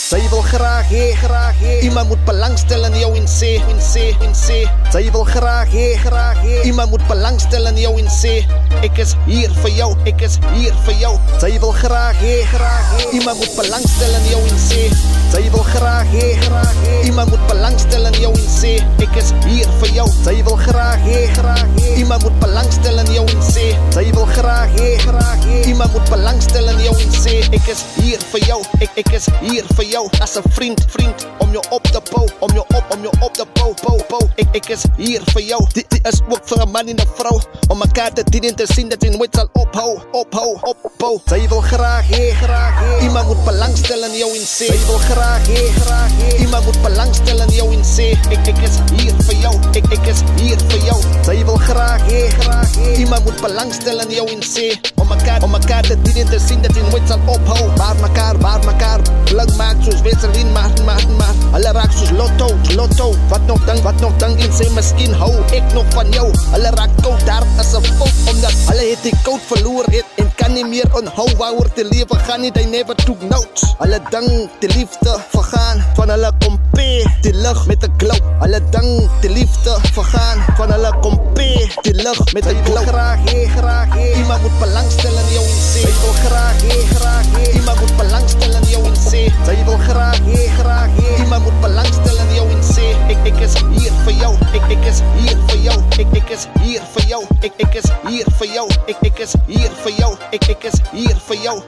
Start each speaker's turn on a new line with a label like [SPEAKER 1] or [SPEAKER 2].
[SPEAKER 1] Zij wil graag hee. Iemand moet belangstellen in jou in zee. Zij wil graag hee. Iemand moet belangstellen in jou in zee. Ik is hier voor jou, ik is hier voor jou. Zij wil graag hee. Iemand moet belangstellen in jou in zee. Zij wil graag hee. Iemand moet belangstellen in jou in zee. Ik is hier voor jou. Zij wil graag hee. Iemand moet belangstellen in jou in zee. Zij wil graag hee. Iemand moet belangstellen in jou in zee. Ik is hier voor jou. Ik is hier voor jou. Als een vriend. Om je op te bouwen. Om je op te bouwen. Ik is hier voor jou. Dit is ook voor een man en een vrouw. Om elkaar te dienen te zien dat je nooit zal ophouden. Zij wil graag hee. Iemand moet belangstellen in jou in zee. Zij wil graag hee. Iemand moet belangstellen in jou in zee. Ik is hier voor jou. Ik is hier voor jou. Zij wil graag hee. Iemand moet belangstellen in jou in zee. Om elkaar te dienen te zien dat je nooit zal ophouden. Waar mekaar lang maakt zoals Weselin maar. Alle raak zoals lotto. Wat nog dan in zee misschien hou ik nog van jou. Alle raak koud daar als een fout. Omdat alle het die koud verloren het. En kan niet meer onthouden waar wordt te leven gaan niet. Hij never took notes. Alle dank de liefde vergaan. Van alle compé die lucht met de glow. Alle dank de liefde vergaan. Van alle compé die lucht met de glow. Graag hee. Iemand moet belangstellen in jou in zee. Zij wil graag hee. Iemand moet belangstellen in jou in zee. Zij wil graag hee. Iemand moet belangstellen in jou in zee. Ik is hier voor jou. Ik is hier voor jou. Ik is hier voor jou. Ik is hier voor jou. Ik is hier voor jou. Ik is hier voor jou.